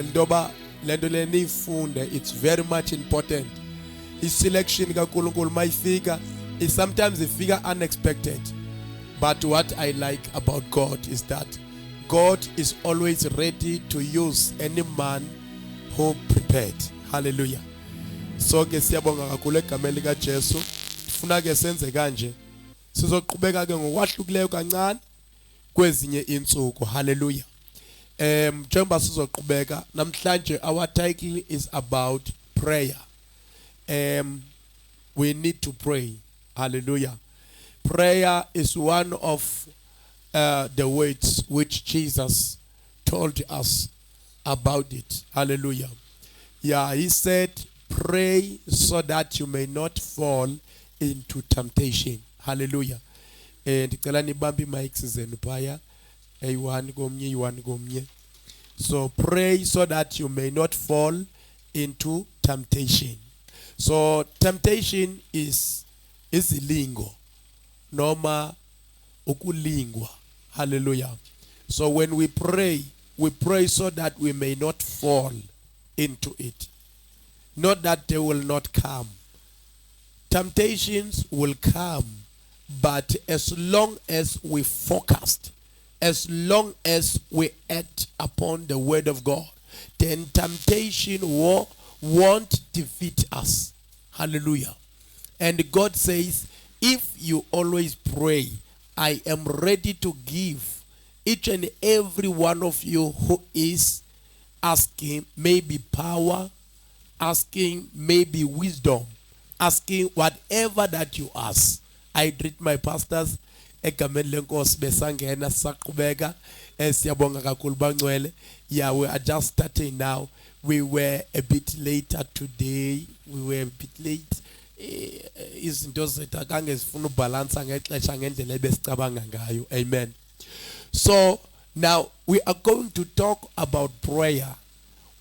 Ndoba lento le nifunde, it's very much important. Selection kaNkulunkulu mayifika is sometimes ifika unexpected. But what I like about God is that God is always ready to use any man who prepared. Hallelujah. So ke siyabonga kakhulu egameni lika Jesu. Sifuna ke senze kanje. Sizoqhubeka ke ngokwahlukileyo kancane kwezinye insuku. Hallelujah. Njengoba sizoqhubeka namhlanje, our title is about prayer. We need to pray. Hallelujah. Prayer is one of the words which Jesus told us about it. Hallelujah. Yeah, he said, pray so that you may not fall into temptation. Hallelujah. And ndicela nibambe mics zenu phaya. So pray so that you may not fall into temptation. So temptation is lingo, noma ukulingwa. Hallelujah. So when we pray so that we may not fall into it. Not that they will not come. Temptations will come, but as long as we focused, as long as we act upon the word of God, then temptation won't defeat us. Hallelujah. And God says, if you always pray, I am ready to give each and every one of you who is asking maybe power, asking maybe wisdom, asking whatever that you ask. I greet my pastors egameni lenkosi besangena saqhubeka siyabonga kakhulu bangcwele. Yeah, we are just starting now. We were a bit later today. We were a bit late. Izinto zethu akange zifuna ubalance ngexesha ngendlela ebesicabanga ngayo. Amen. So now we are going to talk about prayer.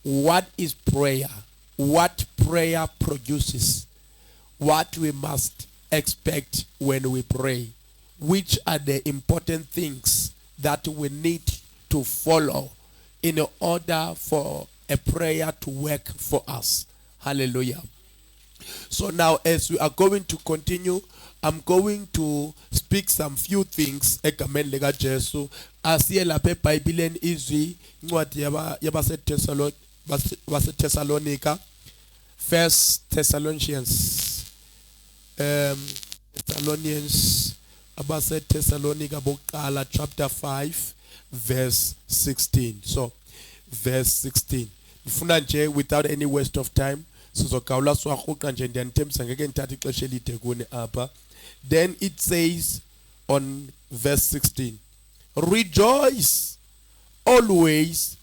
What is prayer? What prayer produces? What we must expect when we pray? Which are the important things that we need to follow in order for a prayer to work for us? Hallelujah. So now as we are going to continue, I'm going to speak some few things egameni lika Jesu. Asiye lapha eBhayibhelini izwi incwadi yabase Thessalonica, 1 Thessalonians abase Thessalonica bokuqala chapter 5 verse 16. So verse 16. Ngifuna nje without any waste of time sizogawula siwahuqa nje ndiyanithembisa ngeke ngithathe ixesha elide kuni apha. Then it says on verse 16, rejoice always,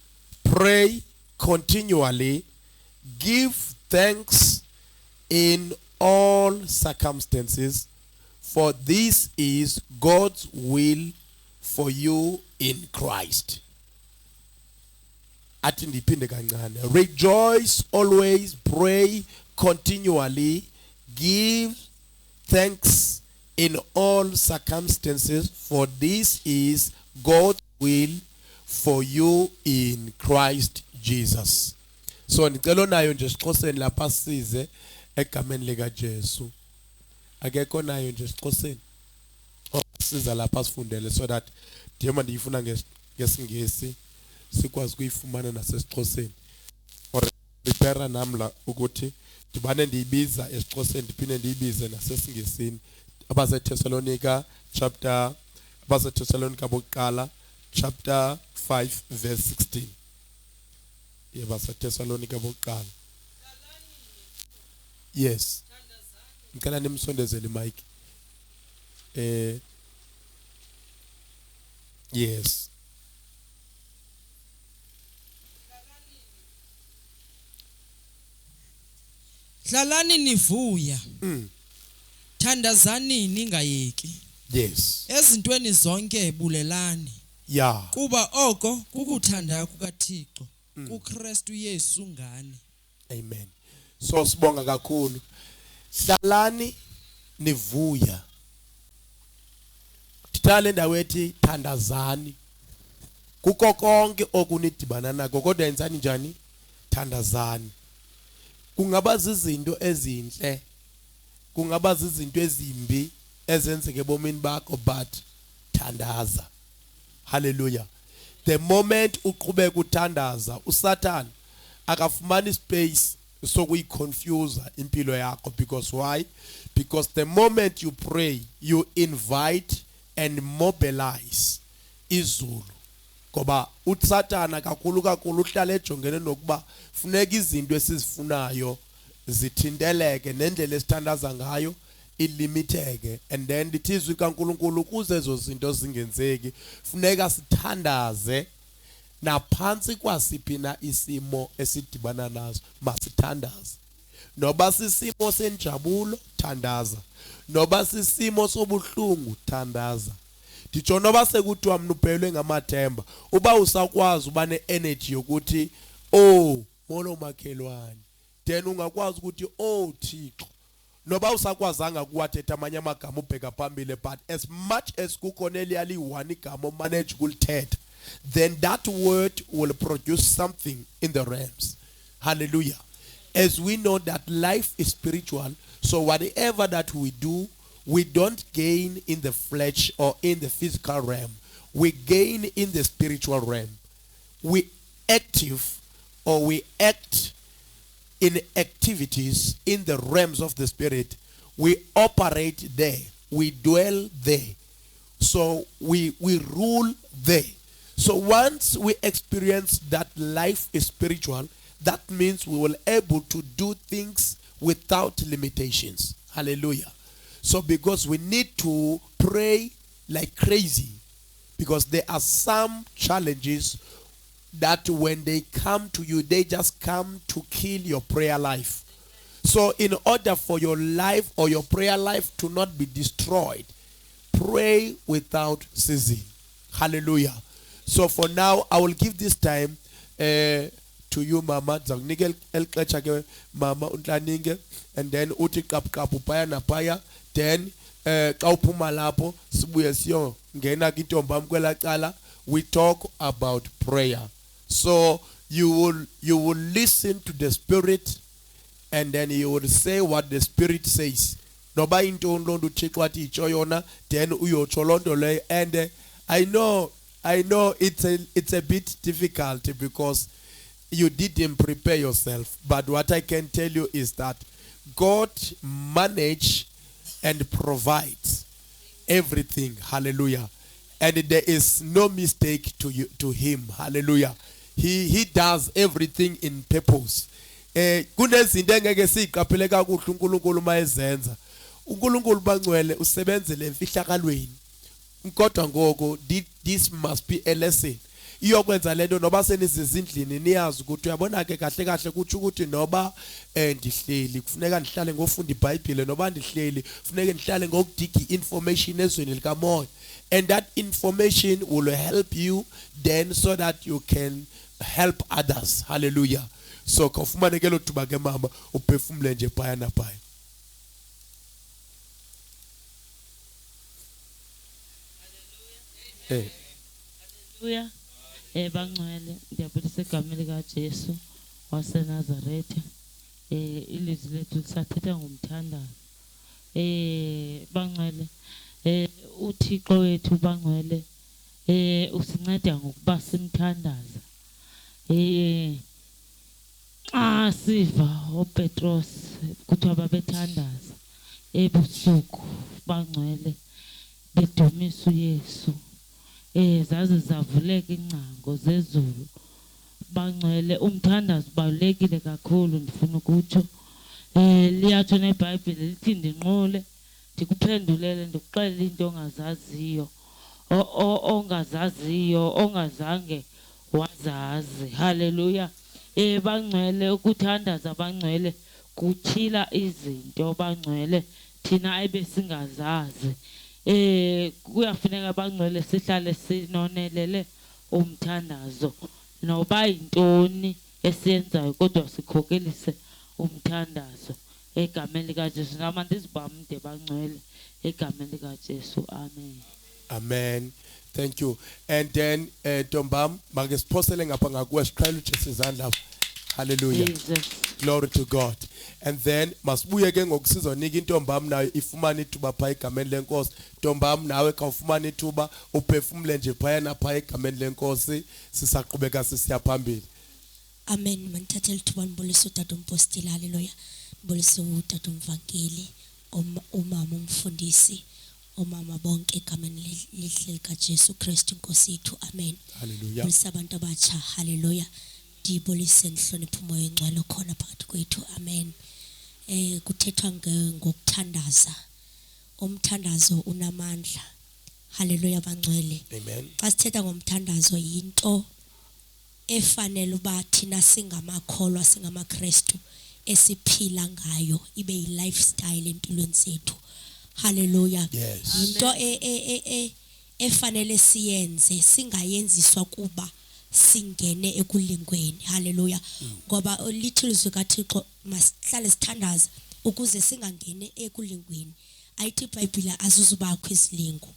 pray continually, give thanks in all circumstances, for this is God's will for you in Christ. Rejoice always, pray continually, give thanks in all circumstances, for this is God's will for you in Christ Jesus. So ngicela nayo nje siXhoseni lapha size egameni lika Jesu. Akekho nayo nje siXhoseni. Siza lapha sifundele so that njengoba ndiyifuna ngesingesi sikwazi kuyifumana nasesiXhoseni. Or prepare namla ukuthi dibane ndiyibiza esiXhoseni ndiphinde ndiyibize nasesingesini. Abase Thessalonica chapter bokuqala chapter 5 verse 16. Abase Thessalonica bokuqala. Yes. Ngicela nimsondezele mic. Yes. Hlalani nivuya. Thandazani ningayeki. Yes. Ezintweni zonke bulelani. Yeah. Kuba oko kukuthanda kukaThixo kuKristu Yesu ngani. Amen. So sibonga kakhulu. Hlalani nivuya. Thithale ndawo ethi thandazani. Kuko konke okunidibana nako kodwa yenzani njani? thandazani. Kungaba zizinto ezinhle, kungaba zizinto ezimbi ezenzeke ebomini bakho, but thandaza. Hallelujah. The moment uqhubeka uthandaza, uSatan akafumani space sokuyiconfuse impilo yakho. Because why? Because the moment you pray, you invite and mobilize izulu. Ngoba uSatan kakhulu uhlala ejongene nokuba funeka izinto esizifunayo zithinteleke nendlela esithandaza ngayo ilimiteke. And then lithizwe kaNkulunkulu kuze ezo zinto zingenzeki funeka sithandaze naphansi kwasiphi na isimo esidibana nazo, masithandaze. Noba sisimo senjabulo, thandaza. Noba sisimo sobuhlungu, thandaza. Nditsho noba sekuthiwa mina uphelwe ngamathemba, uba usakwazi uba ne-energy yokuthi molo makhelwane, then ungakwazi ukuthi Thixo. Noba usakwazanga kuwathetha amanye amagama ubheka phambili, but as much as kukhona eliyi-one igama omanage kulithetha, then that word will produce something in the realms. Hallelujah. As we know that life is spiritual, so whatever that we do, we don't gain in the flesh or in the physical realm. We gain in the spiritual realm. We act in activities in the realms of the spirit. We operate there. We dwell there. So we rule there. So once we experience that life is spiritual, that means we will able to do things without limitations. Hallelujah. So because we need to pray like crazy, because there are some challenges that when they come to you, they just come to kill your prayer life. So in order for your life or your prayer life to not be destroyed, pray without ceasing. Hallelujah. So for now, I will give this time to you, Mama. Mama untlaninge, and then uti kapu paya na paya. Then kauphuma lapho sibuye siyo ngena kintomba mkwela cala. We talk about prayer. So you will listen to the Spirit, and then you will say what the Spirit says. Noba into londo chikwati ichoyona, then uyocholonto le. And I know it's a bit difficult because you didn't prepare yourself. But what I can tell you is that God manages and provides everything. Hallelujah. And there is no mistake to him. Hallelujah. He does everything in purpose. Kunezinto engeke siqaphele kakuhle uNkulunkulu mayezenza. uNkulunkulu bangcwele usebenzele emfihlakalweni. Kodwa ngoko this must be a lesson. Iyokwenza lento noba senizizindlini niyazi ukuthi uyabona ke kahle kahle kuthi ukuthi noba ndihleli kufuneka ndihlale ngofunda iBhayibheli, noba ndihleli kufuneka ndihlale ngokudigi information ezweni likamoya. And that information will help you then so that you can help others. Hallelujah. So kufumane ke lo thuba ke mama uphefumule nje phaya na phaya. Hallelujah. Bangcwele ngiyabulisa igama lika Jesu waseNazaretha. Ilizwi lethu lisathetha ngomthandazo. Bangcwele uThixo wethu bangcwele usinceda ngokuba simthandaza. Siva uPetros kuthiwa babethandaza ebusuku bangcwele bedumisa uYesu. Zaze zavuleka ingcango zezulu bangcwele. Umthandazo ubalulekile kakhulu, ndifuna ukutsho liyatsho neBhayibheli lithi ndinqule ndikuphendulele ndikuxelele into ongazaziyo ongazange wazazi. Haleluya. Bangcwele ukuthandaza bangcwele kutyhila izinto bangcwele thina ebesingazazi. Kuyafuneka bangcwele sihlale sinonelele umthandazo noba yintoni esiyenzayo kodwa sikhokelise umthandazo egameni likaJesu. Namandizibamde bangcwele egameni likaJesu. Amen. Amen. Thank you. And then Tombam, makesiphosele ngapha ngakuwe siqhela uJesu izandla. Hallelujah. Jesus. Glory to God. And then masibuye ke ngokusiza nika intombam nayo ifumana ithuba pha egameni lenkosi. Ntombam nawe kawufumana ithuba uphefumule nje phaya napha egameni lenkosi sisaqhubeka sisiya phambili. Amen. Manthathela ithuba nibulisa utata umpostile. Hallelujah. Nibulisa utata umvangeli, umama umfundisi, omama bonke egameni lihle lika Jesu Kristu Nkosi yethu. Amen. Hallelujah. Bulisa abantu abatsha. Hallelujah. Ndibulise nihloniphe umoya engcwele khona phakathi kwethu. Amen. Kuthethwa ngokuthandaza. Umthandazo unamandla. Hallelujah bangcwele. Amen. Xa sithetha ngomthandazo yinto efanele uba thina singamakholwa singamaKristu esiphila ngayo ibe yi lifestyle empilweni zethu. Hallelujah. Yes. Into efanele siyenze singayenziswa kuba singene ekulingweni. Hallelujah. Ngoba lithi ilizwi kaThixo masihlale sithandaza ukuze singangene ekulingweni. Ayithi iBhayibhile azuzubakho isilingo.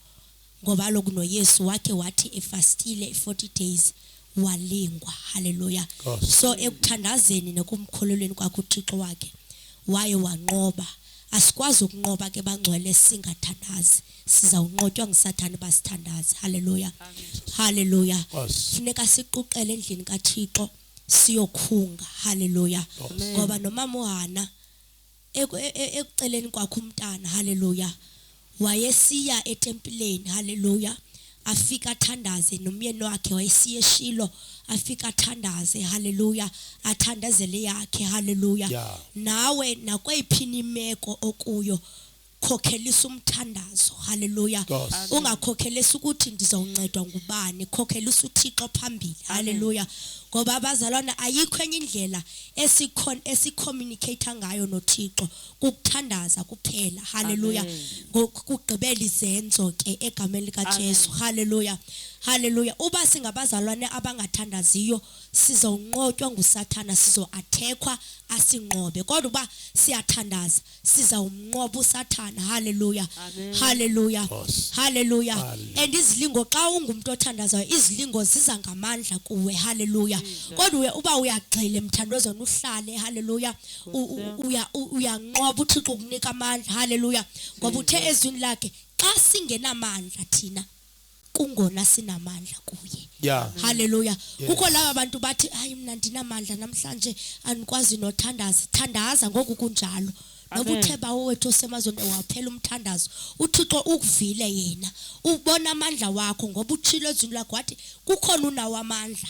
Ngoba lokho noYesu wakhe wathi efastile 40 days walingwa. Hallelujah. So ekuthandazeni nekumkholelweni kwakhe uThixo wakhe waye wanqoba. Asikwazi ukunqoba ke bangcwele singathandazi. Sizawunqotywa nguSathane basithandaze. Hallelujah. Hallelujah. Funeka siquqele endlini kaThixo siyokhunga. Hallelujah. Ngoba nomama uHana ekuceleni kwakhe umntana. Hallelujah. Wayesiya etempileni. Hallelujah. Afika athandaze nomyeni wakhe wayesiya eShilo afika athandaze. Hallelujah. Athandazele yakhe. Hallelujah. Nawe nakweyiphini imeko okuyo khokhelisa umthandazo. Hallelujah. Ungakhokhelisa ukuthi ndizawuncedwa ngubani, khokhelisa uThixo phambili. Hallelujah. Ngoba abazalwana ayikho enye indlela esicommunicate ngayo noThixo kukuthandaza kuphela. Hallelujah. Ngokugqibela izenzo ke egameni likaJesu. Hallelujah. Hallelujah. Uba singabazalwane abangathandaziyo sizawunqotywa nguSathana, sizoathekwa asinqobe. Kodwa uba siyathandaza sizawumnqoba uSathana. Hallelujah. Hallelujah. Hallelujah. And izilingo xa ungumuntu othandazayo izilingo ziza ngamandla kuwe. Hallelujah. Kodwa uba uyagxila emthandazweni uhlale. Hallelujah. Uyanqoba uThixo ukunika amandla. Hallelujah. Ngoba uthe ezwini lakhe xa singenamandla thina kungona sinamandla kuye. Hallelujah. Kukho laba abantu bathi hayi mina ndinamandla namhlanje anikwazi nothandaza. Thandaza ngoku kunjalo. Nobuthe bawo wethu osemazweni waphela umthandazo. UThixo ukuvile yena. Ubona amandla wakho ngoba utshilo ezwini lakho wathi kukhona unawo amandla.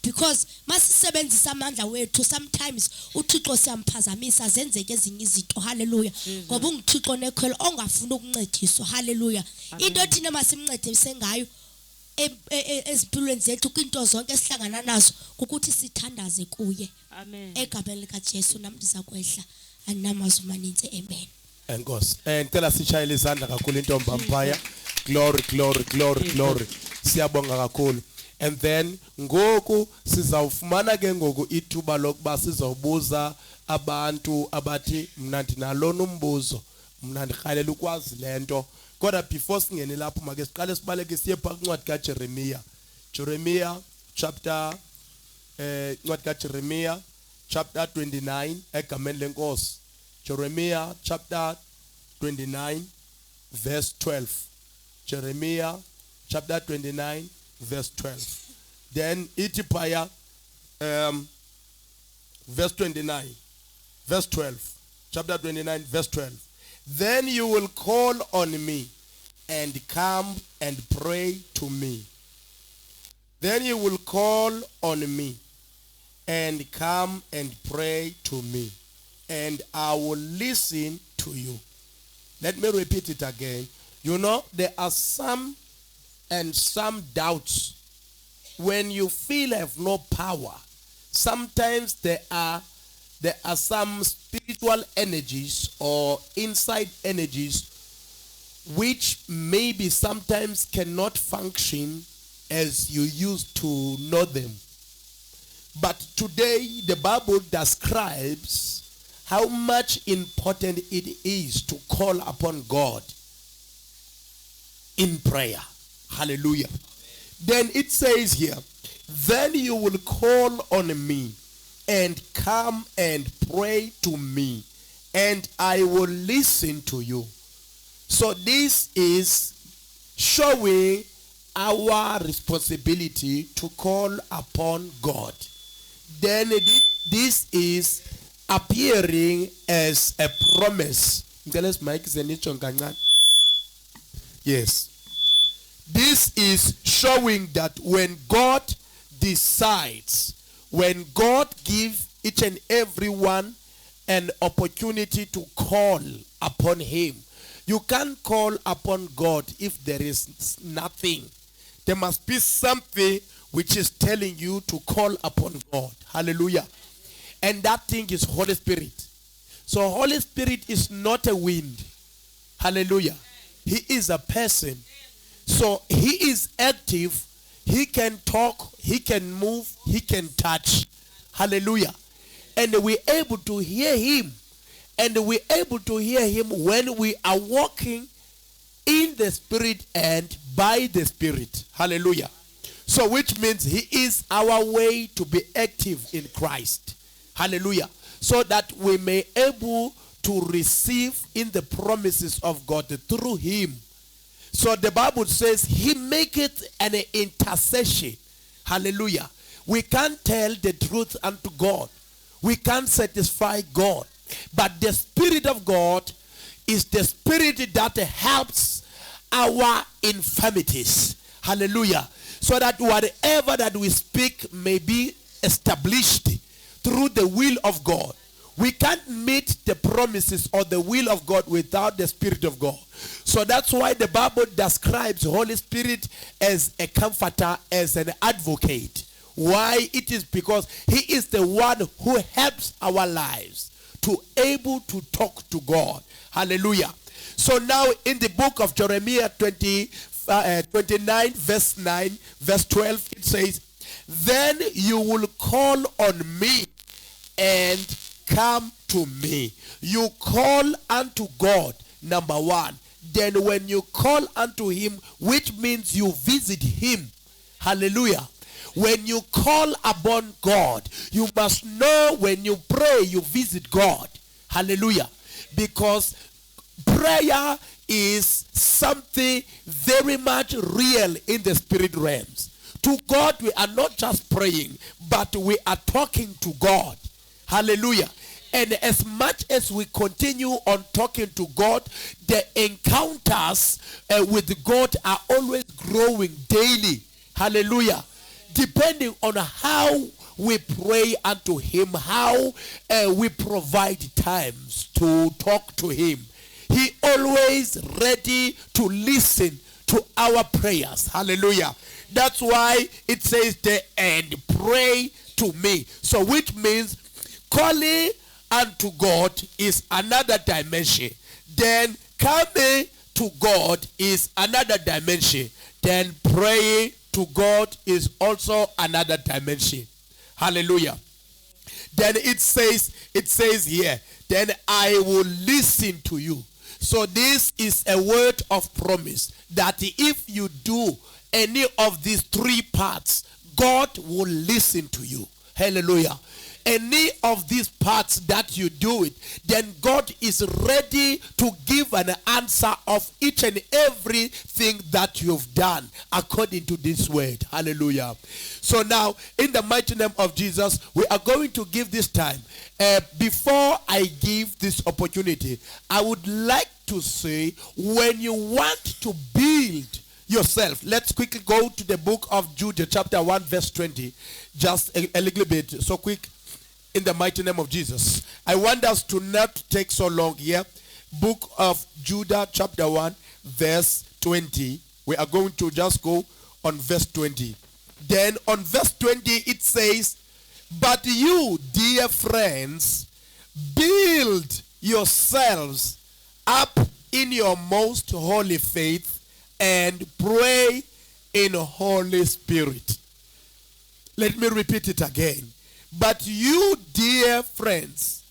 Because masisebenzisa amandla wethu sometimes uThixo siyamphazamisa zenzeke ezinye izinto. Hallelujah. Ngoba unguThixo nekhwelo ongafuna ukuncediswa. Hallelujah. Into thina masimncedise ngayo ezimpilweni zethu kwinto zonke esihlangana nazo ukuthi sithandaze kuye. Amen. Egameni likaJesu nami ndizakwehla anamazwi maninzi. Amen. Enkosi. Ngicela sishayele izandla kakhulu intombam phaya. Glory, glory, glory, glory. Siyabonga kakhulu. And then ngoku sizawufumana ke ngoku ithuba lokuba sizawubuza abantu abathi mina ndinalona umbuzo, mina ndikhalela ukwazi lento. Kodwa before singene lapho make siqale sibaleke siye pha kwincwadi kaJeremiya. Jeremiah chapter incwadi kaJeremiya chapter 29 egameni lenkosi. Jeremiah chapter 29 verse 12. Jeremiah chapter 29 verse 12. Then itipaya verse 29 verse 12. Chapter 29 verse 12. Then you will call on me and come and pray to me. Then you will call on me and come and pray to me, and I will listen to you. Let me repeat it again. You know, there are some doubts. When you feel I have no power, sometimes there are some spiritual energies or inside energies which maybe sometimes cannot function as you used to know them. But today the Bible describes how much important it is to call upon God in prayer. Hallelujah. Then it says here, then you will call on me and come and pray to me, and I will listen to you. So this is showing our responsibility to call upon God. Then this is appearing as a promise. Yes. This is showing that when God decides, when God gives each and every one an opportunity to call upon him, you can't call upon God if there is nothing. There must be something which is telling you to call upon God. Hallelujah. And that thing is Holy Spirit. So Holy Spirit is not a wind. Hallelujah. He is a person. So he is active. He can talk. He can move. He can touch. Hallelujah. And we're able to hear him. And we're able to hear him when we are walking in the Spirit and by the Spirit. Hallelujah. So which means he is our way to be active in Christ. Hallelujah. So that we may able to receive in the promises of God through him. So the Bible says he maketh an intercession. Hallelujah. We can't tell the truth unto God. We can't satisfy God. But the Spirit of God is the Spirit that helps our infirmities. Hallelujah. So that whatever that we speak may be established through the will of God. We can't meet the promises or the will of God without the Spirit of God. So that's why the Bible describes Holy Spirit as a comforter, as an advocate. Why? It is because he is the one who helps our lives to able to talk to God. Hallelujah. So now in the book of Jeremiah 29 verse 9, verse 12, it says, then you will call on me and come to me. You call unto God, number one. Then when you call unto him, which means you visit him. Hallelujah. When you call upon God, you must know when you pray, you visit God. Hallelujah. Because prayer is something very much real in the spirit realms. To God, we are not just praying, but we are talking to God. Hallelujah. And as much as we continue on talking to God, the encounters with God are always growing daily. Hallelujah. Depending on how we pray unto him, how we provide times to talk to him. He always ready to listen to our prayers. Hallelujah. That's why it says there, and pray to me. So which means calling unto God is another dimension. Then coming to God is another dimension. Then praying to God is also another dimension. Hallelujah. Then it says here, then I will listen to you. So this is a word of promise that if you do any of these three parts, God will listen to you. Hallelujah. Any of these parts that you do it, then God is ready to give an answer of each and everything that you've done according to this word. Hallelujah. So now, in the mighty name of Jesus, we are going to give this time. Before I give this opportunity, I would like to say, when you want to build yourself, let's quickly go to the book of Jude, chapter 1, verse 20. Just a little bit, so quick. In the mighty name of Jesus. I want us to not take so long here. Book of Judah, chapter 1, verse 20. We are going to just go on verse 20. Then on verse 20 it says, but you, dear friends, build yourselves up in your most holy faith and pray in Holy Spirit. Let me repeat it again. But you, dear friends,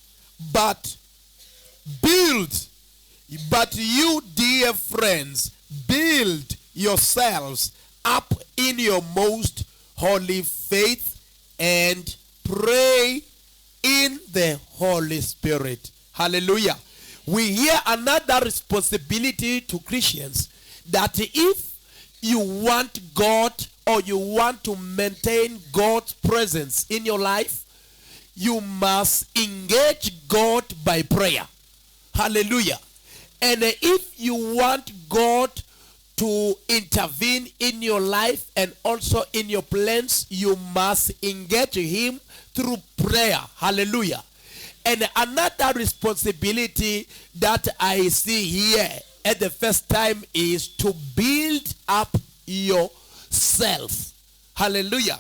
you, dear friends, build yourselves up in your most holy faith and pray the Holy Spirit. Hallelujah. We hear another responsibility to Christians, that if you want God or you want to maintain God's presence in your life, you must engage God by prayer. Hallelujah. And if you want God to intervene in your life and also in your plans, you must engage him through prayer. Hallelujah. And another responsibility that I see here at the first time is to build up yourself. Hallelujah.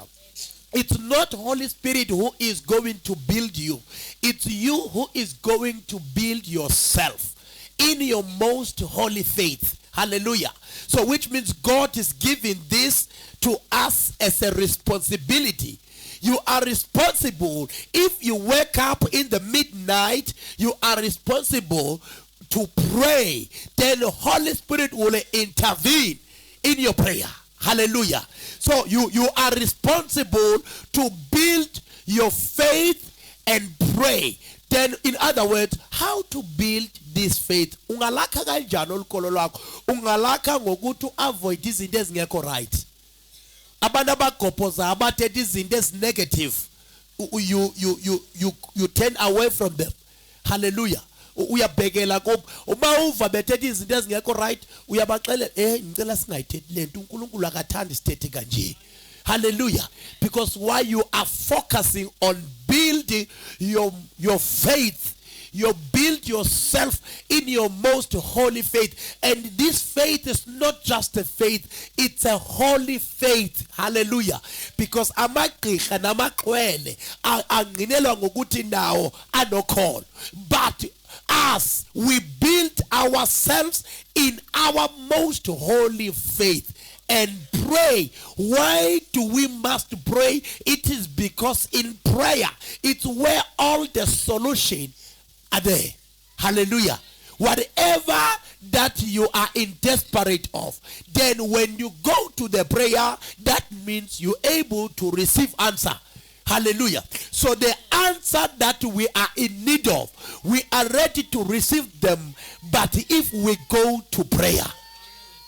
It's not Holy Spirit who is going to build you. It's you who is going to build yourself in your most holy faith. Hallelujah. So which means God is giving this to us as a responsibility. You are responsible. If you wake up in the midnight, you are responsible to pray. Then the Holy Spirit will intervene in your prayer. Hallelujah. So you are responsible to build your faith and pray. Then in other words, how to build this faith? Ungalakha kanjani olukholo lwakho? Ungalakha ngokuthi avoid izinto ezingekho right. Abantu abagophoza abathetha izinto ezinegative, you turn away from them. Hallelujah. Uyabhekela kubo uma uva bethetha izinto ezingekho right, uyabaxela ngicela singayithethi lento, uNkulunkulu akathandi sithethe kanje. Hallelujah. Because while you are focusing on building your faith, you build yourself in your most holy faith. And this faith is not just a faith, it's a holy faith. Hallelujah. Because amagqirha namaxhwele anqinelwa ngokuthi nawo anokholo. But as we build ourselves in our most holy faith and pray. Why do we must pray? It is because in prayer, it's where all the solution are there. Hallelujah. Whatever that you are in desperate of, then when you go to the prayer, that means you're able to receive answer. Hallelujah. So the answer that we are in need of, we are ready to receive them, but if we go to prayer.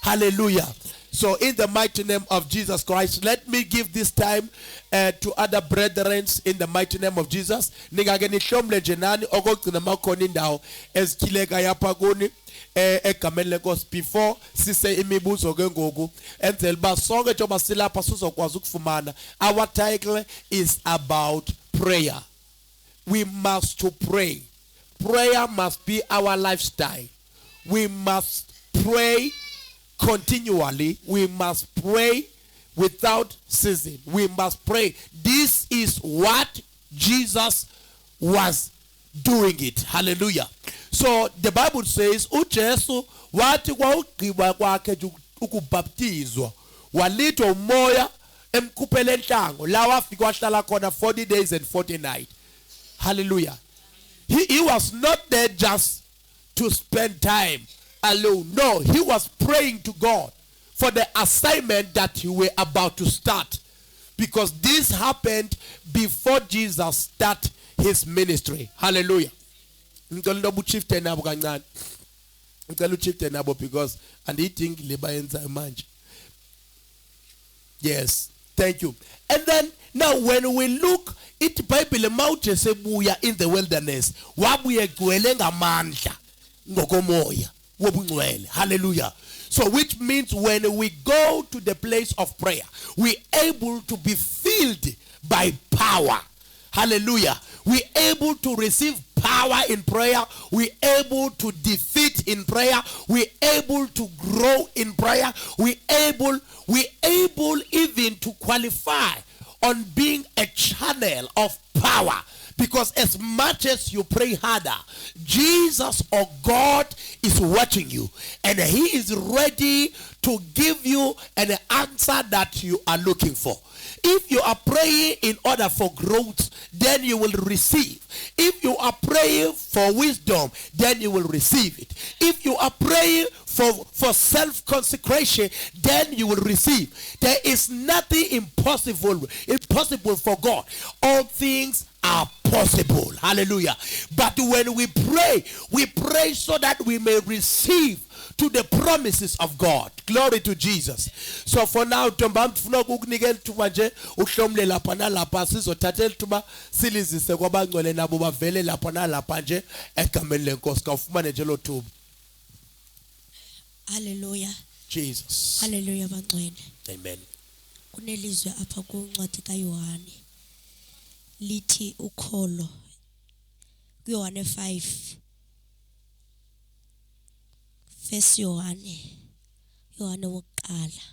Hallelujah. So in the mighty name of Jesus Christ, let me give this time to other brethren in the mighty name of Jesus. Ningake nihlomle nje nani okugcina makhona indawo ezikhileka yapha kuni egameni lenkosi before sise imibuzo ke ngoku enzela ba sonke njengoba silapha sizokwazi ukufumana. Our title is about prayer. We must to pray. Prayer must be our lifestyle. We must pray continually. We must pray without ceasing. We must pray. This is what Jesus was doing it. Hallelujah. So the Bible says uJesu wathi kwawugqiba kwakhe ukubhaptizwa walithwa umoya emkhuphela enhlango la wafika wahlala khona 40 days and 40 nights. Hallelujah. He was not there just to spend time alone. No, he was praying to God for the assignment that he were about to start, because this happened before Jesus started his ministry. Hallelujah. Ngicela uchieftain nabo kancane. Ngicela uchieftain nabo because andithi ngiliba yenza manje. Yes, thank you. And then now when we look it Bible Moses ebuya in the wilderness, wabuye egcwele ngamandla ngokomoya wobungcwele. Hallelujah. So which means when we go to the place of prayer, we able to be filled by power. Hallelujah. We able to receive power in prayer. We able to defeat in prayer. We able to grow in prayer. We able even to qualify on being a channel of power. Because as much as you pray harder, Jesus or God is watching you, and he is ready to give you an answer that you are looking for. If you are praying in order for growth, then you will receive. If you are praying for wisdom, then you will receive it. If you are praying for self-consecration, then you will receive. There is nothing impossible for God. All things are possible. Hallelujah. But when we pray so that we may receive to the promises of God. Glory to Jesus. So for now, Tomba mfuna ukukunikela thuba nje uhlomle lapha nalapha sizothathela thuba silizise kwabangcwele nabo bavele lapha nalapha nje egameni lenkosi kawufumane nje lo thuba. Hallelujah. Jesus. Hallelujah bangcwele. Amen. Kunelizwe apha kuncwadi kaYohane. Lithi ukholo. kuYohane 5. First Yohane wokuqala.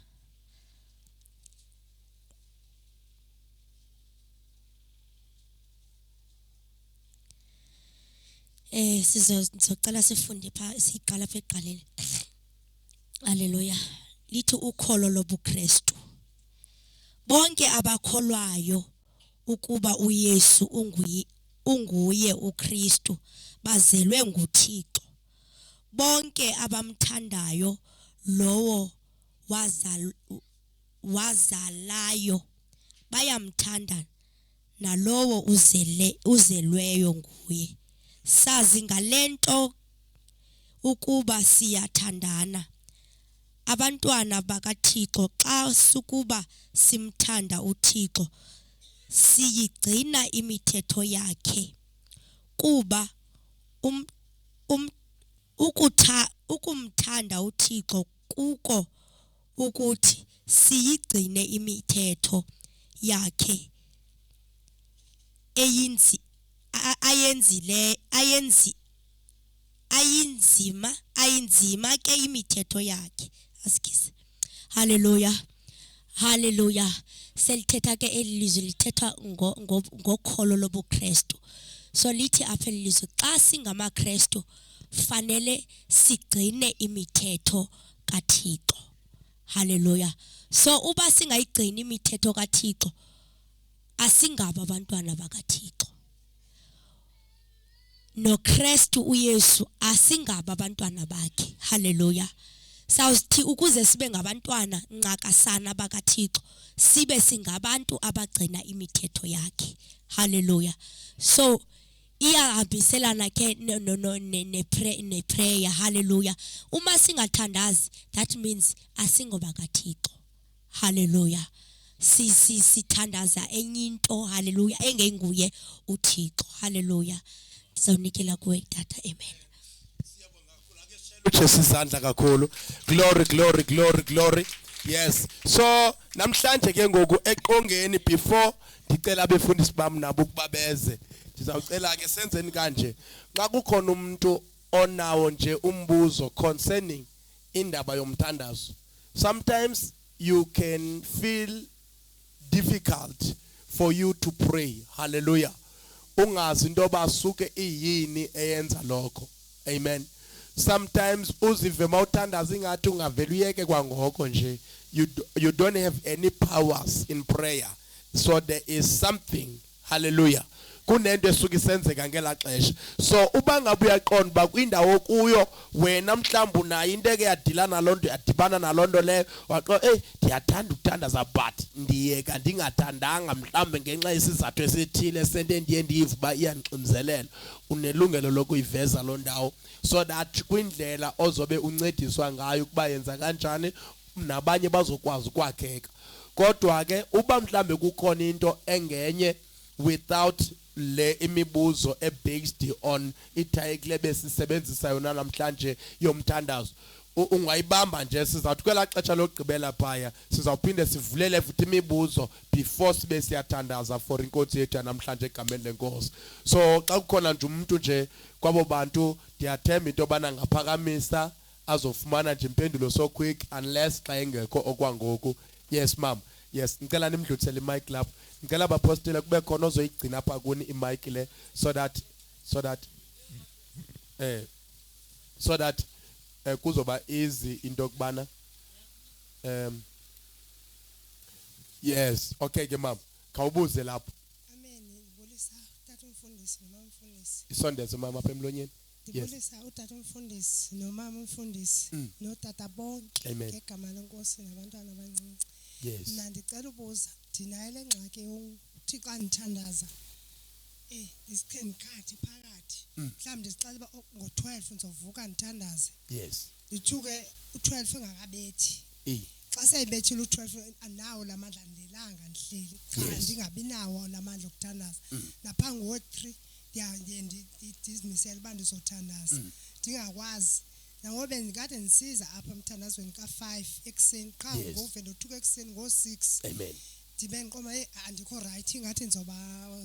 Sizocela sifunde pha siqala pha eqaleni. Hallelujah. Lithi ukholo lobuKristu. Bonke abakholwayo ukuba uYesu unguye uKristu bazelwe nguThixo. Bonke abamthandayo lowo wazalayo bayamthanda nalowo uzelweyo nguye. Sazi ngalento ukuba siyathandana. Abantwana bakaThixo xa sukuba simthanda uThixo siyigcina imithetho yakhe. Kuba ukumthanda uThixo kuko ukuthi siyigcine imithetho yakhe ayinzima ke imithetho yakhe. Asikise. Hallelujah. Hallelujah. Selithetha ke elizwi lithetha ngokholo lobuKristu. So lithi apha elizwi xa singamaKristu fanele sigcine imithetho kaThixo. Hallelujah. So uba singayigcini imithetho kaThixo asingaba abantwana bakaThixo. NoKristu uYesu asingaba abantwana bakhe. Hallelujah. Sawuthi ukuze sibe ngabantwana nqakasana bakaThixo sibe singabantu abagcina imithetho yakhe. Hallelujah. So iyahambiselana ke ne prayer. Hallelujah. Uma singathandazi, that means asingoba kaThixo. Hallelujah. Sithandaza enye into. Hallelujah. Engenguye uThixo. Hallelujah. Sizonikela kuwe tata. Amen. Isandla kakhulu. Glory, glory, glory, glory. Yes. So namhlanje ke ngoku eqongeni before ndicela abefundisi bam nabo ukubabeze. Ndizawucela ke senzeni kanje. Xa kukhona umuntu onawo nje umbuzo concerning indaba yomthandazo. Sometimes you can feel difficult for you to pray. Hallelujah. Ungazi into basuke iyini eyenza lokho. Amen. Sometimes uzive mawuthandaza ingathi ungavela uyeke kwangoko nje. You don't have any powers in prayer. So there is something. Hallelujah. Kunento esuka isenzeka ngela xesha. So uba ngabe uyaqonda ba kwindawo kuyo wena mhlawumbe unayo into eke yadilana lonto yadibana nalonto leyo waqo ndiyathanda ukuthandaza but ndiyeka ndingathandanga mhlawumbe ngenxa yesizathu esithile sento endiye ndiyiva ba iyanximzelela. Unelungelo lokuyiveza lo ndawo so that kwindlela ozobe uncediswa ngayo ukuba yenza kanjani nabanye bazokwazi ukwakheka. Kodwa ke uba mhlambe kukhona into engenye without le imibuzo based on ithayikle besisebenzisa yona namhlanje yomthandazo ungayibamba nje sizawuthi kwela xesha lokugqibela phaya sizawuphinde sivulele futhi imibuzo before sibe siyathandaza for inkosi yethu namhlanje egameni lenkosi. So xa kukhona nje umuntu nje kwabo bantu ndiyathemba into bana ngaphakamisa azofumana nje impendulo so quick unless xa engekho okwangoku. Yes ma'am. Yes, ngicela nimdlulisele imic lapho. Ngicela abapostoli kube khona ozoyigcina apha kuni imic le so that kuzoba easy into kubana Yes, okay ke mama. Khawubuze lapho. Amen. Ngibulisa utata umfundisi noma umfundisi. Isondeze mama apha emlonyeni. Yes. Ngibulisa utata umfundisi nomama umfundisi notata bonke Amen. ngegama lenkosi nabantwana abancinci. Yes. Mina ndicela ubuza ndinayo le ngxaki yokuthi xa ndithandaza isiqhenqathi phakathi. Mhlawumbe ndisixela uba ngo-12 ndizovuka ndithandaze. Yes. Ndithuke u-12 engakabethi. Xa seyibethile u-12 anawo lamandla ndilanga ndihleli cha ndingabi nawo lamandla okuthandaza naphambi ngo-3 ndizimisela uba ndizothandaza ndingakwazi nangoba ndikade ndisiza apha emthandazweni ka-5 ekuseni qha ngove ndothuka ekuseni ngo-6 Amen. ndibe ndiqoma andikho right ingathi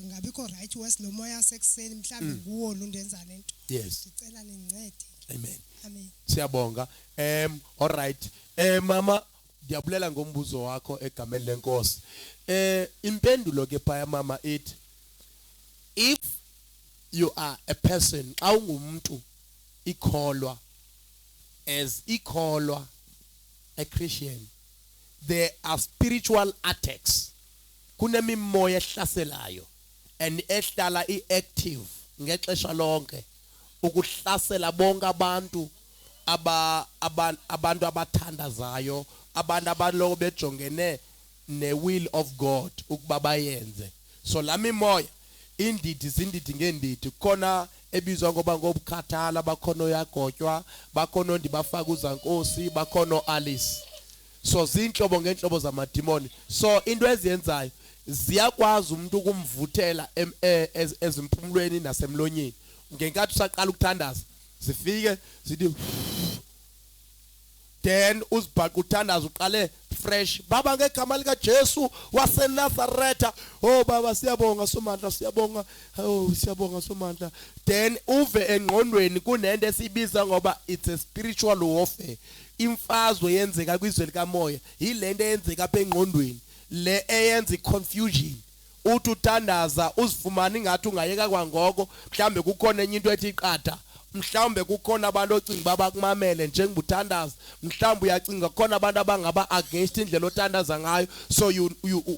ngabikho right wesilo moya sekuseni mhlawumbe nguwo lo ndenza lento Yes. ndicela nindincede. Amen. Amen. Siyabonga. All right. Mama ndiyabulela ngombuzo wakho egameni lenkosi. Impendulo ke phaya mama ithi if you are a person xa ungumuntu ikholwa as ikholwa a Christian, there are spiritual attacks. Kunemimoya ehlaselayo and ehlala iactive ngexesha lonke ukuhlasela bonke abantu abantu abathandazayo, abantu abalo bejongene ne-will of God ukuba bayenze. So lami moya indidi zindidi ngendidi khona ebizwa ngoba ngobukhathala bakhona uyagotywa bakhona ndibafaka uzankosi bakhona Alice. So zinhlobo ngenhlobo zamadimoni. So into eziyenzayo ziyakwazi umuntu ukumvuthela ezimpumulweni nasemlonyeni ngenkathi usaqala ukuthandaza zifike zithi then uzibhaqa uthandaza uqale fresh baba ngegama lika Jesu waseNazaretha. Oh baba siyabonga somandla siyabonga. Oh siyabonga somandla. Then uve engqondweni kunento esibiza ngoba it's a spiritual warfare. Imfazwe yenzeka kwizwe likamoya yilento eyenzeka apha engqondweni le eyenza confusion. Uthi uthandaza uzifumana ingathi ungayeka kwangoko mhlambe kukhona enye into ethi iqatha. Mhlawumbe kukhona abantu ocinga baba kumamele njengoba uthandaza mhlawumbe uyacinga khona abantu abangaba against indlela othandaza ngayo so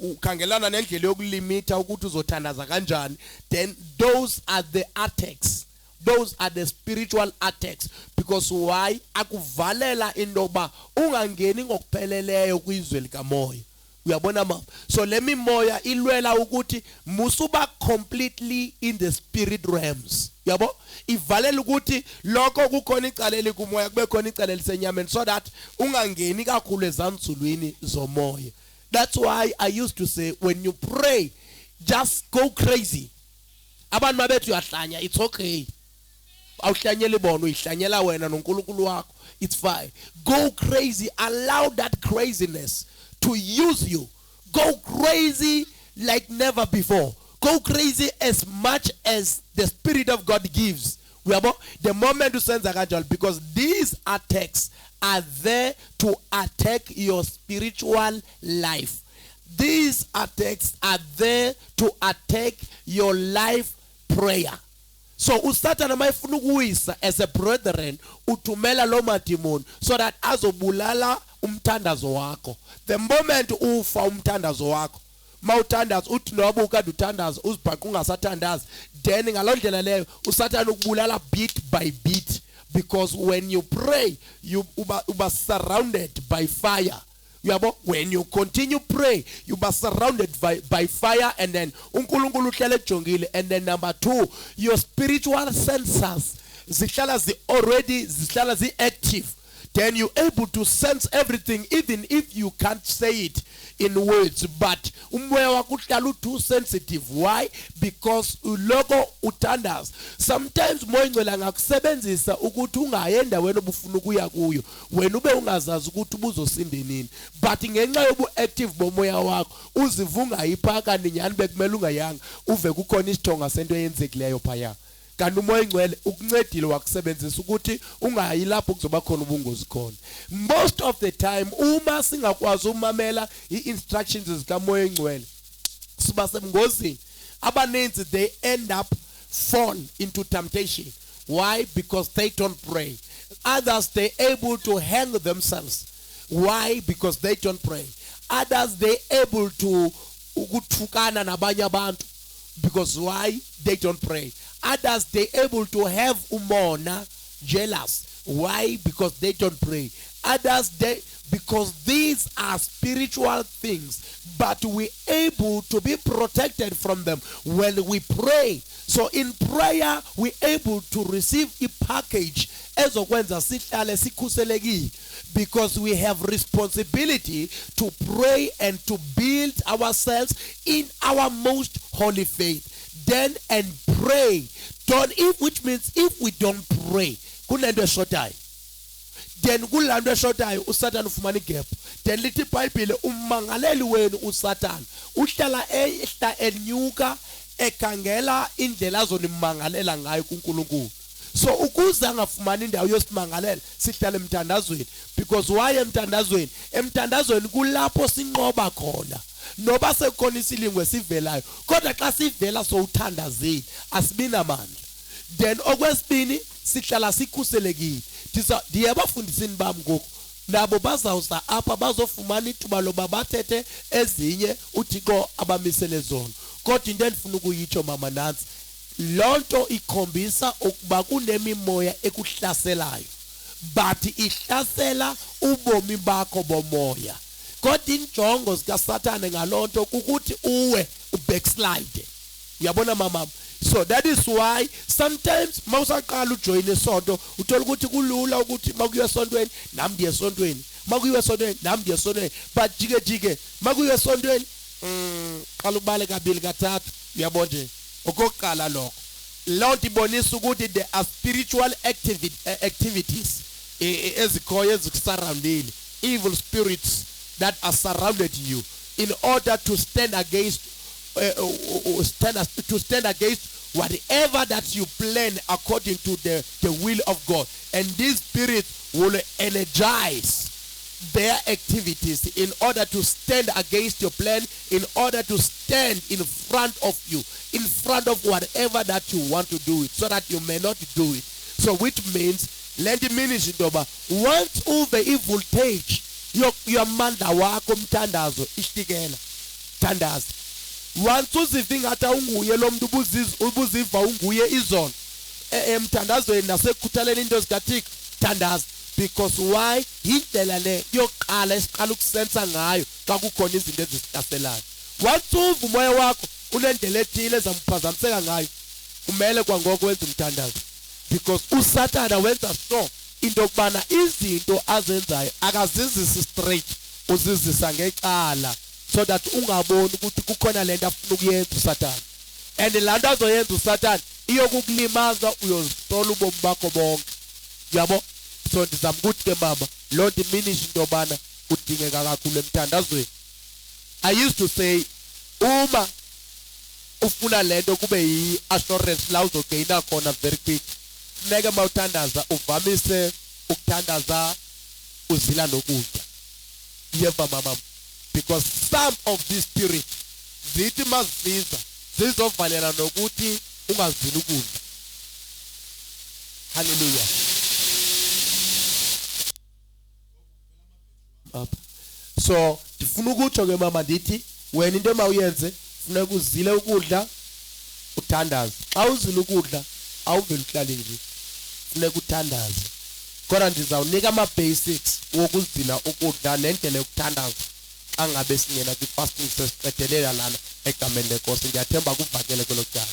ukhangelana nendlela yokulimita ukuthi uzothandaza kanjani. Then those are the attacks, those are the spiritual attacks. Because why? Akuvalela indoba ungangeni ngokupheleleyo kwizwe likamoya. Uyabona mama? So let me moya ilwela ukuthi musuba completely in the spirit realms. Yabo? Ivalela ukuthi lokho kukhona icaleli kumoya kube khona icaleli senyameni so that ungangeni kakhulu ezanzulwini zomoya. That's why I used to say when you pray just go crazy. Abantu mabethu uyahlanya it's okay. Awuhlanyela ibono uyihlanyela wena noNkulunkulu wakho. It's fine. Go crazy. Allow that craziness to use you. Go crazy like never before. Go crazy as much as the Spirit of God gives. The moment you send the because these attacks are there to attack your spiritual life. These attacks are there to attack your life prayer. So usatana mayifuna ukuwisa as a brethren uthumela lo madimoni so that azobulala umthandazo wakho. The moment ufa umthandazo wakho mawuthandaza uthi noba ukade uthandaza uzibhaqa ungasathandazi then ngalondlela leyo usathana ukubulala bit by bit because when you pray you uba surrounded by fire. When you continue pray you are surrounded by fire and then uNkulunkulu uhlele ejongile and then number 2 your spiritual senses zihlala zi active. Then you're able to sense everything even if you can't say it in words, but umoya wakho uhlala too sensitive. Why? Because uloko uthandaza. Sometimes moya ingcwele ngakusebenzisa ukuthi ungayenda wena obufuna ukuya kuyo wena ube ungazazi ukuthi ubuzosinda nini, but ngenxa yobu active bomoya wakho uzivunga iphaka ninyani bekumele ungayanga uve kukhona isithonga sento eyenzekileyo phaya. Kanti umoya ingcwele ukuncedile wakusebenzisa ukuthi ungayi lapho kuzoba khona ubungozi khona. Most of the time uma singakwazi umamela i-instructions zikamoya ingcwele siba semngozini. Abaninzi they end up fall into temptation. Why? Because they don't pray. Others they able to hang themselves. Why? Because they don't pray. Others, they able to ukuthukana nabanye abantu. Because why? They don't pray. Others, they able to have umona, jealous. Why? Because they don't pray. Others, because these are spiritual things, but we able to be protected from them when we pray. So in prayer, we able to receive a package ezokwenza sihlale sikhuselekile, because we have responsibility to pray and to build ourselves in our most holy faith. Then and pray. Which means if we don't pray, kunento eshotayo. Then kulanto eshotayo uSatan ufumana igap. Then lithi iBhayibheli umangaleli wenu uSatan uhlala enyuka ekhangela indlela azonimangalela ngayo kuNkulunkulu. So ukuze angafumani indawo yosimangalela sihlale emthandazweni, because why emthandazweni? Emthandazweni kulapho sinqoba khona. Noba sekhona isilingwe sivelayo, kodwa xa sivela sowuthandazile asibina amandla. Then okwesibini sihlala sikhuselekile. Ndiyabafundisini bami ngoku nabo bazawuza apha bazofumana ithuba loba bathethe ezinye uThixo abamisele zona. Kodwa into endifuna ukuyitsho mama nansi, lonto ikhombisa ukuba kunemimoya ekuhlaselayo, but ihlasela ubomi bakho bomoya. Kodwa injongo zikaSathane ngalonto ukuthi uwe ubackslide. Uyabona mama? So that is why sometimes mawusaqala ujoin esonto uthola ukuthi kulula ukuthi makuyiwe esontweni nami ndiye esontweni, makuyiwe esontweni nami ndiye esontweni, but jike makuyiwe esontweni qala ubale kabili kathathu. Uyabona nje okokuqala lokho lonto ibonisa ukuthi there are spiritual activities ezikhoyo ezisurroundile, evil spirits that are surrounded you in order to stand against whatever that you plan according to the will of God. And these spirits will energize their activities in order to stand against your plan, in order to stand in front of you, in front of whatever that you want to do it, so that you may not do it. So which means, let the ministry doba, once over evil voltage, your manda wako mtandazo, ishtigela, tandazo. Once uzivinga hata unguye lo mntu ubuziva unguye izona emthandazweni nasekuthaleni into zikaThixo thandaza. Because why? Indlela le yoqala esiqala ukusensa ngayo xa kukhona izinto ezisihlaselayo. Once uva umoya wakho unendlela ethile ezamphazamiseka ngayo, kumele kwangoko wenza umthandazo. Because uSathane wenza so into yokubana izinto azenzayo akazizisi straight, uzizisa ngecala, so that ungaboni ukuthi kukhona lento afuna ukuyenza uSathane. And lanto azoyenza uSathane iyokukulimaza, uyozisola ubomi bakho bonke. Yabo? So ndizama ukuthi ke mama lonto iminishi into yobana udingeka kakhulu emthandazweni. I used to say uma ufuna lento kube yi-assurance la uzogaina khona very quick, funeka mawuthandaza uvamise ukuthandaza uzila nokudya. Yeva mama, because some of these spirits zithi maziza zizovalela nokuthi ungazili ukudla. Hallelujah. So ndifuna ukutsho ke mama ndithi wena into emawuyenze funeka uzile ukudla uthandaze. Xa uzile ukudla awuveli uhlale nje, funeka uthandaze. Kodwa ndizawunika ama-basics wokuzila ukudla nendlela yokuthandaza xa ngabe singena kwi-fasting sesiqedelela lana egameni lenkosi. Ndiyathemba kuvakele kwelo tyala.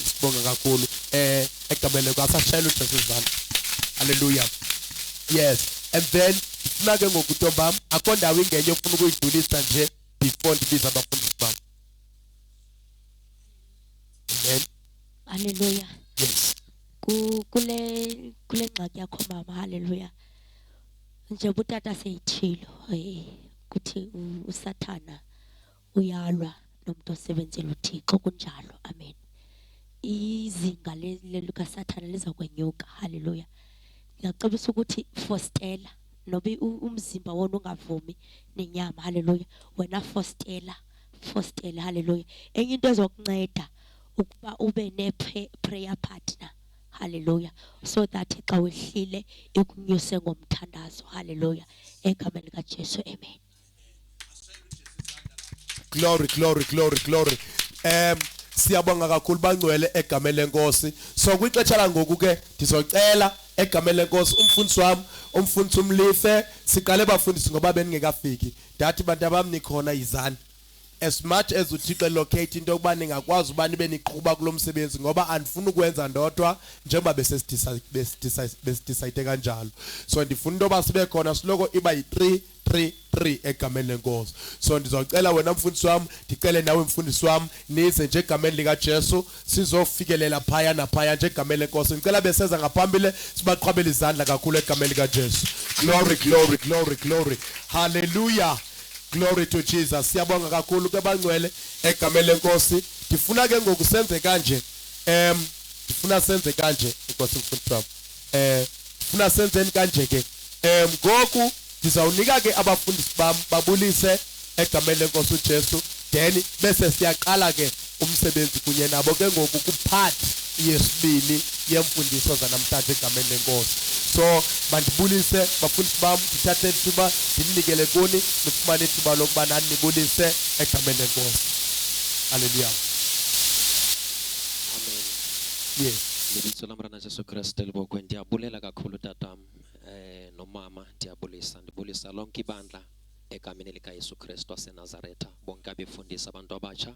Sibonge kakhulu egameni lenkosi asashayela uJesu izandla. Hallelujah. Yes. And then funa ke ngoku ntombam akho ndawo ingenye ofuna ukuyidlulisa nje before ndibiza abafundisi bam. Amen. Hallelujah. Yes. Kule ngxaki yakho mama, hallelujah. Nje butata seyithilo kuthi uSathana uyalwa nomuntu osebenzela uThixo kunjalo. Amen. Izinga likaSathana liza kwenyuka. Hallelujah. Ngiyacebisa ukuthi fostela noba umzimba wona ungavumi nenyama. Hallelujah. Wena fostela. Hallelujah. Enye into ezokunceda ukuba ube ne prayer partner. haleluya, so that xa wehlile ikunyuse ngomthandazo, haleluya, egameni likaJesu, amen. Glory, glory, glory, glory. Siyabonga kakhulu bangcwele egameni lenkosi. So kwixesha langoku ke ndizocela egameni lenkosi umfundisi umlife siqale bafundisi ngoba beningekafiki. Ndathi bantu abami nikhona izani. As much as uThixo locate into yokuba ningakwazi uba nibe niqhuba kulomsebenzi ngoba andifuni ukwenza ndodwa njengoba besidecide kanjalo. So ndifuna into yoba sibe khona siloko iba yi-3-3-3 egameni lenkosi. So ndizocela wena mfundisi wami, ndicele nawe mfundisi wami, nize nje egameni likaJesu sizofikelela phaya naphaya nje egameni lenkosi. Ngicela beseza ngaphambili sibaqhwabele izandla kakhulu egameni likaJesu. Glory, glory, glory, glory. Hallelujah. Glory to Jesus. Siyabonga kakhulu ke bangcwele egameni lenkosi. Ndifuna ke ngoku senze kanje. Ndifuna senze kanje inkosi mfundisi wami. Ndifuna senzeni kanje ke. Ngoku ndizawunika ke abafundisi bam babulise egameni lenkosi uJesu. Then bese siyaqala ke umsebenzi kunye nabo ke ngoku kupart yesibili yemfundiso zanamhlanje egameni lenkosi. So mandibulise bafundisi bam, ndithathe ithuba ndinikele kuni nifumane ithuba lokuba nani nibulise egameni lenkosi. Hallelujah. Amen. Yes. Lebitso la Morena Jesu Kriste libongwe. Ndiyabulela kakhulu tatam nomama, ndibulisa lonke ibandla egameni likaYesu Kristu waseNazaretha, bonke abefundisa abantu abatsha